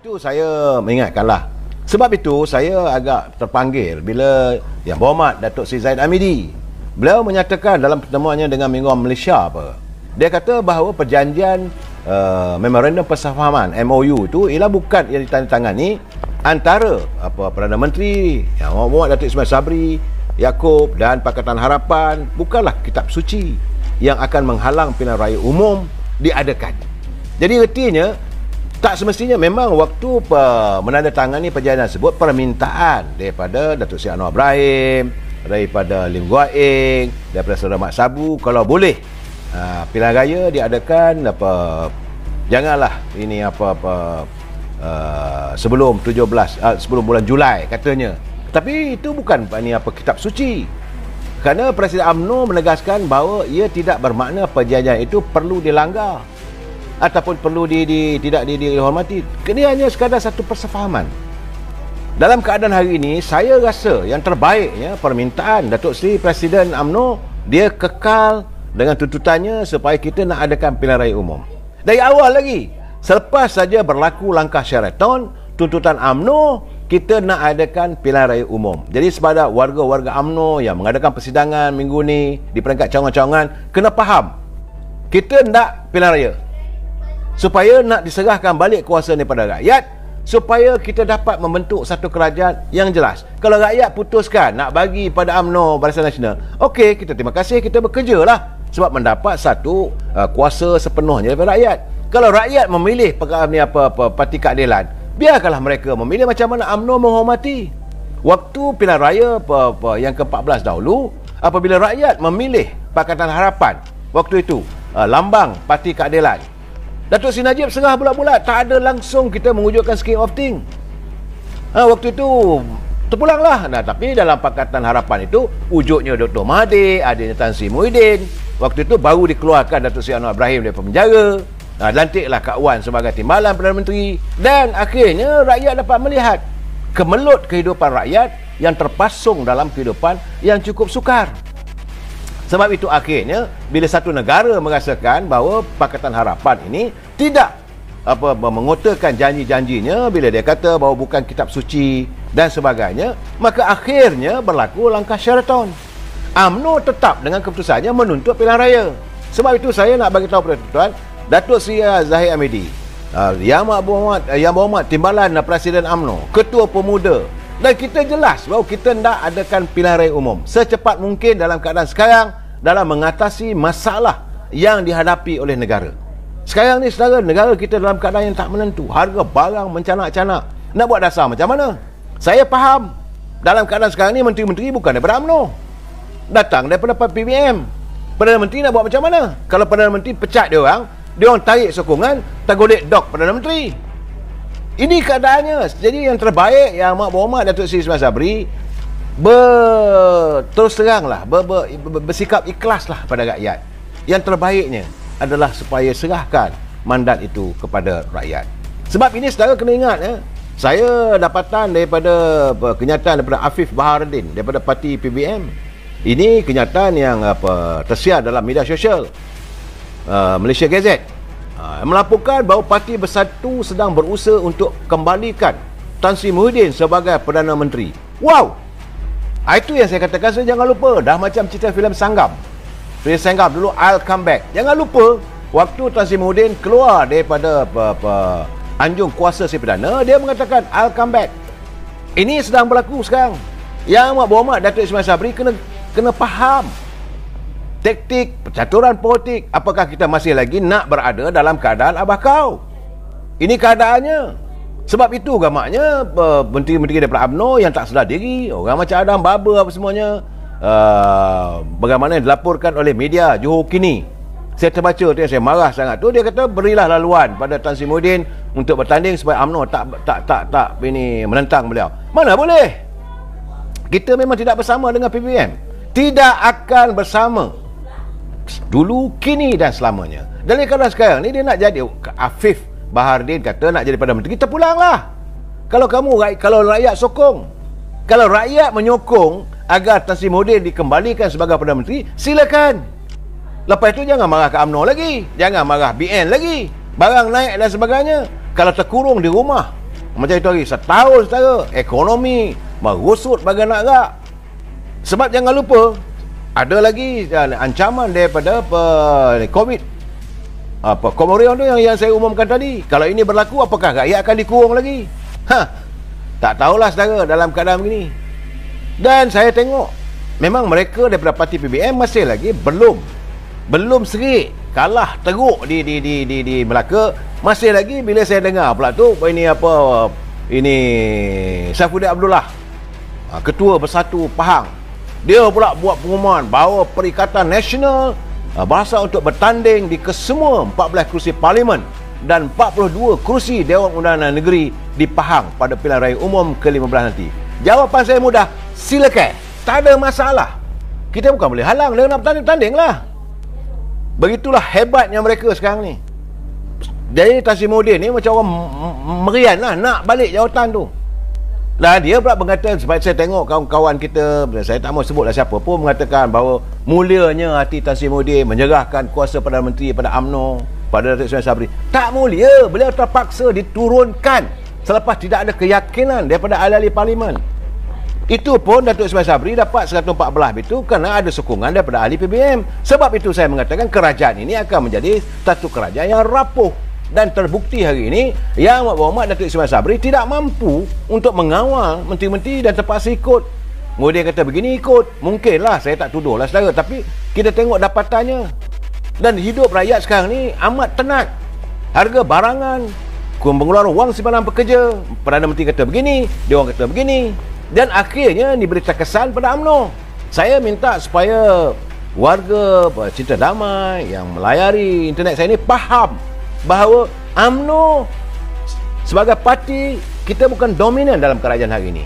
itu saya mengingatkanlah. Sebab itu saya agak terpanggil bila Yang Berhormat Datuk Seri Zahid Hamidi, beliau menyatakan dalam pertemuannya dengan Mengurusi Malaysia dia kata bahawa perjanjian Memorandum Persefahaman MOU itu ialah bukan yang ditandatangani antara Perdana Menteri Yang Berhormat Datuk Ismail Sabri Yaakob dan Pakatan Harapan, bukanlah kitab suci yang akan menghalang pilihan raya umum diadakan. Jadi ertinya tak semestinya memang waktu menandatangani perjanjian tersebut permintaan daripada Datuk Seri Anwar Ibrahim, daripada Lim Guat Eng, daripada Saudara Mat Sabu, kalau boleh pilihan raya diadakan janganlah ini sebelum 17 sebelum bulan Julai katanya. Tapi itu bukan kitab suci. Kerana Presiden UMNO menegaskan bahawa ia tidak bermakna perjanjian itu perlu dilanggar ataupun perlu tidak dihormati. Dia hanya sekadar satu persefahaman. Dalam keadaan hari ini, saya rasa yang terbaiknya permintaan Datuk Seri Presiden UMNO, dia kekal dengan tuntutannya supaya kita nak adakan pilihan raya umum. Dari awal lagi, selepas saja berlaku langkah Sheraton, tuntutan UMNO, kita nak adakan pilihan raya umum. Jadi kepada warga-warga UMNO yang mengadakan persidangan minggu ni di peringkat cawangan-cawangan, kena faham, kita nak pilihan raya supaya nak diserahkan balik kuasa daripada rakyat, supaya kita dapat membentuk satu kerajaan yang jelas. Kalau rakyat putuskan nak bagi pada UMNO Barisan Nasional, okey, kita terima kasih, kita bekerjalah sebab mendapat satu kuasa sepenuhnya daripada rakyat. Kalau rakyat memilih parti keadilan, biarkanlah mereka memilih macam mana UMNO menghormati. Waktu pilihan raya yang ke-14 dahulu, apabila rakyat memilih Pakatan Harapan, waktu itu lambang Parti Keadilan, Datuk Seri Najib serah bulat-bulat, tak ada langsung kita mewujudkan scheme of thing. Waktu itu terpulanglah. Tapi dalam Pakatan Harapan itu wujudnya Dr. Mahathir, adanya Tan Sri Muhyiddin. Waktu itu baru dikeluarkan Datuk Seri Anwar Ibrahim daripada penjara. Lantiklah Kak Wan sebagai timbalan Perdana Menteri, dan akhirnya rakyat dapat melihat kemelut kehidupan rakyat yang terpasung dalam kehidupan yang cukup sukar. Sebab itu akhirnya bila satu negara merasakan bahawa Pakatan Harapan ini tidak mengotakan janji-janjinya, bila dia kata bahawa bukan kitab suci dan sebagainya, maka akhirnya berlaku langkah Sheraton. UMNO tetap dengan keputusannya menuntut pilihan raya. Sebab itu saya nak bagi tahu kepada tuan, Datuk Seri Zahid Hamidi, Yang Berhormat Timbalan Presiden UMNO, Ketua Pemuda, dan kita jelas bahawa kita hendak adakan pilihan raya umum secepat mungkin dalam keadaan sekarang dalam mengatasi masalah yang dihadapi oleh negara. Sekarang ni saudara, negara kita dalam keadaan yang tak menentu, harga barang mencanak-canak. Nak buat dasar macam mana? Saya faham dalam keadaan sekarang ni menteri-menteri bukan daripada UMNO, datang daripada PBM. Perdana Menteri nak buat macam mana? Kalau Perdana Menteri pecat dia orang tarik sokongan, tergolek dok Perdana Menteri. Ini keadaannya. Jadi yang terbaik yang Amat Berhormat Datuk Seri Ismail Sabri terus teranglah, bersikap ikhlaslah pada rakyat. Yang terbaiknya adalah supaya serahkan mandat itu kepada rakyat. Sebab ini saudara kena ingat, saya dapatan daripada kenyataan daripada Afif Bahardin daripada parti PBM. Ini kenyataan yang tersiar dalam media sosial Malaysia Gazette. Melaporkan bahawa Parti Bersatu sedang berusaha untuk kembalikan Tan Sri Muhyiddin sebagai Perdana Menteri. Wow! Itu yang saya katakan, saya jangan lupa. Dah macam cerita filem Sanggam. Filem Sanggam dulu, I'll Come Back. Jangan lupa, waktu Tan Sri Muhyiddin keluar daripada anjung kuasa si Perdana, dia mengatakan, I'll come back. Ini sedang berlaku sekarang. Yang Amat Berhormat Datuk Ismail Sabri kena faham taktik, percaturan politik. Apakah kita masih lagi nak berada dalam keadaan abah kau? Ini keadaannya. Sebab itu gamaknya menteri-menteri daripada UMNO yang tak sedar diri, orang macam Adam Baba apa semuanya, bagaimana yang dilaporkan oleh media Johor kini. Saya terbaca tu yang saya marah sangat tu. Dia kata berilah laluan pada Tan Sri Muhyiddin untuk bertanding supaya UMNO tak ini menentang beliau. Mana boleh? Kita memang tidak bersama dengan PBM. Tidak akan bersama. Dulu, kini dan selamanya. Dan kalau sekarang ni dia nak jadi, Afif Bahardin kata nak jadi Perdana Menteri, kita pulanglah. Kalau rakyat sokong, kalau rakyat menyokong agar Tan Sri Muhyiddin dikembalikan sebagai Perdana Menteri, silakan. Lepas itu jangan marah ke UMNO lagi, jangan marah BN lagi, barang naik dan sebagainya. Kalau terkurung di rumah Macam itu hari, setahun setara, ekonomi merosot bagai nak rak. Sebab jangan lupa, ada lagi ancaman daripada COVID. Komorion tu yang saya umumkan tadi. Kalau ini berlaku, apakah rakyat akan dikurung lagi? Tak tahulah saudara dalam keadaan begini. Dan saya tengok, memang mereka daripada parti PBM masih lagi belum serik, kalah teruk di Melaka. Masih lagi bila saya dengar pula tu ini Saifuddin Abdullah, Ketua Bersatu Pahang, dia pula buat pengumuman bahawa Perikatan Nasional berasal untuk bertanding di kesemua 14 kerusi Parlimen dan 42 kerusi Dewan Undangan Negeri di Pahang pada pilihan raya umum ke-15 nanti. Jawapan saya mudah, silakan, tak ada masalah. Kita bukan boleh halang, dia nak bertanding lah. Begitulah hebatnya mereka sekarang ni. Jadi Tasimuddin ni macam orang merian lah nak balik jawatan tu. Lah dia pula berkata, sebab saya tengok kawan-kawan kita, saya tak mau sebutlah siapa pun, mengatakan bahawa mulianya hati Tasimuddin menyerahkan kuasa Perdana Menteri pada UMNO, pada Datuk Ismail Sabri. Tak mulia, beliau terpaksa diturunkan selepas tidak ada keyakinan daripada ahli-ahli parlimen. Itu pun Datuk Ismail Sabri dapat 114 itu kerana ada sokongan daripada ahli PBM. Sebab itu saya mengatakan kerajaan ini akan menjadi satu kerajaan yang rapuh. Dan terbukti hari ini Yang Berhormat Datuk Ismail Sabri tidak mampu untuk mengawal menteri-menteri dan terpaksa ikut. Kemudian kata begini ikut. Mungkinlah, saya tak tuduhlah saudara, tapi kita tengok dapatannya. Dan hidup rakyat sekarang ni amat tenat. Harga barangan, pengeluaran wang simpanan pekerja, Perdana Menteri kata begini, dia orang kata begini. Dan akhirnya diberi terkesan pada UMNO. Saya minta supaya warga Cinta Damai yang melayari internet saya ni faham bahawa UMNO sebagai parti, kita bukan dominan dalam kerajaan hari ini.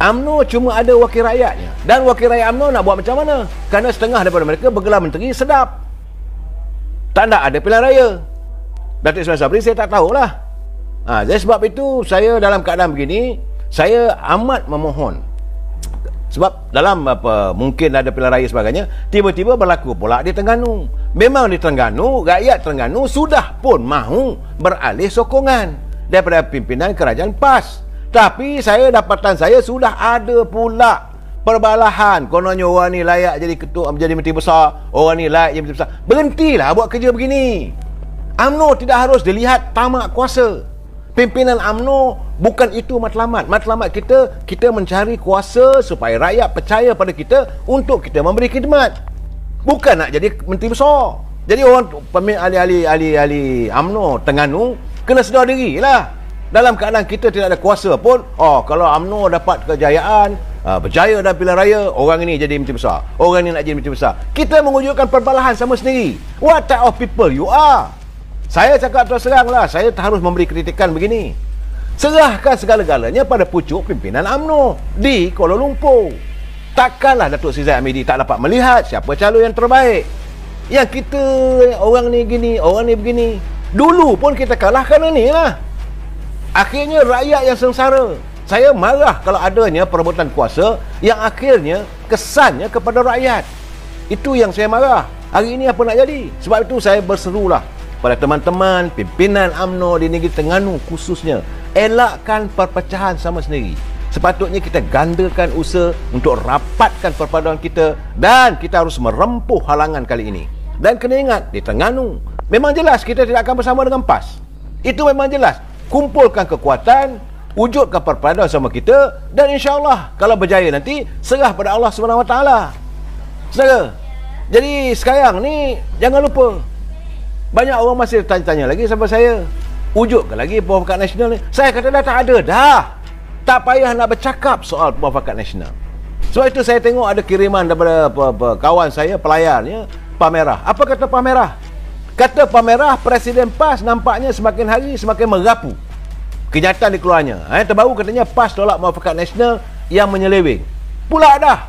UMNO cuma ada wakil rakyatnya. Dan wakil rakyat UMNO nak buat macam mana? Kerana setengah daripada mereka bergelar menteri sedap. Tak ada pilihan raya. Datuk Ismail Sabri saya tak tahulah. Jadi sebab itu saya dalam keadaan begini, saya amat memohon. Sebab dalam mungkin ada pilihan raya sebagainya, tiba-tiba berlaku pula di Terengganu. Memang di Terengganu, rakyat Terengganu sudah pun mahu beralih sokongan daripada pimpinan kerajaan PAS. Tapi dapatan saya sudah ada pula perbalahan. Kononnya orang ni layak jadi ketua, menjadi menteri besar, orang ni layak jadi menteri besar. Berhentilah buat kerja begini. UMNO tidak harus dilihat tamak kuasa. Pimpinan UMNO bukan itu matlamat. Matlamat kita mencari kuasa supaya rakyat percaya pada kita untuk kita memberi khidmat. Bukan nak jadi menteri besar. Jadi orang ahli UMNO Terengganu kena sedar diri lah. Dalam keadaan kita tidak ada kuasa pun, kalau UMNO dapat kejayaan, berjaya dalam pilihan raya, orang ini jadi menteri besar, orang ini nak jadi menteri besar. Kita mewujudkan perbalahan sama sendiri. What type of people you are? Saya cakap terus terang lah, saya harus memberi kritikan begini. Serahkan segala-galanya pada pucuk pimpinan UMNO di Kuala Lumpur. Takkanlah Datuk Seri Hamidi tak dapat melihat siapa calon yang terbaik. Yang kita, orang ni gini, orang ni begini. Dulu pun kita kalah kerana ni lah. Akhirnya rakyat yang sengsara. Saya marah kalau adanya perebutan kuasa yang akhirnya kesannya kepada rakyat. Itu yang saya marah. Hari ini apa nak jadi? Sebab itu saya berserulah pada teman-teman pimpinan UMNO di negeri Terengganu khususnya, elakkan perpecahan sama sendiri. Sepatutnya kita gandakan usaha untuk rapatkan perpaduan kita, dan kita harus merempuh halangan kali ini. Dan kena ingat, di Terengganu memang jelas kita tidak akan bersama dengan PAS. Itu memang jelas. Kumpulkan kekuatan, wujudkan perpaduan sama kita, dan insya-Allah kalau berjaya nanti serah pada Allah SWT. Saudara, jadi sekarang ni jangan lupa, banyak orang masih tanya-tanya lagi sama saya, wujudkan lagi Perwafakat Nasional ni. Saya kata dah tak ada dah. Tak payah nak bercakap soal Perwafakat Nasional. Sebab itu saya tengok ada kiriman daripada kawan saya, pelayarnya, Pamerah. Apa kata Pamerah? Kata Pamerah, Presiden PAS nampaknya semakin hari semakin merapu. Kenyataan dikeluarnya. Terbaru katanya PAS tolak Perwafakat Nasional yang menyeleweng. Pula dah.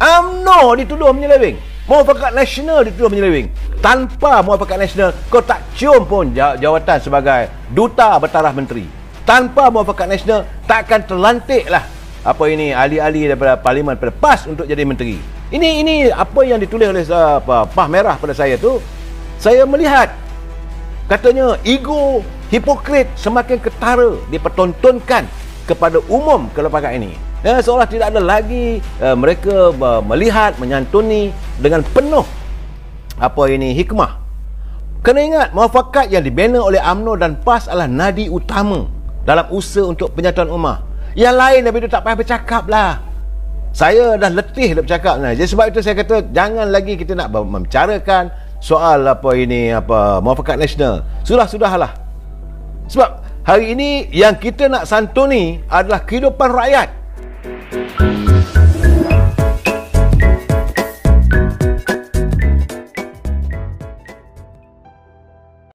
UMNO dituduh menyeleweng. Perwafakat Nasional dituduh menyeleweng. Tanpa Perwafakat Nasional, kau tak cium pun jawatan sebagai Duta Bertaraf Menteri. Tanpa Perwafakat Nasional, tak akan terlantiklah ahli-ahli daripada Parlimen pada PAS untuk jadi menteri. Ini apa yang ditulis oleh Pamerah pada saya tu, saya melihat Katanya ego hipokrit semakin ketara dipertontonkan kepada umum kelembagaan ini. Seolah tidak ada lagi mereka melihat, menyantuni dengan penuh hikmah. Kena ingat, muafakat yang dibina oleh UMNO dan PAS adalah nadi utama dalam usaha untuk penyatuan ummah. Yang lain Nabi itu tak payah bercakap lah. Saya dah letih nak bercakap. Jadi sebab itu saya kata jangan lagi kita nak membicarakan soal muafakat nasional. Sudahlah. Sebab hari ini yang kita nak santuni adalah kehidupan rakyat.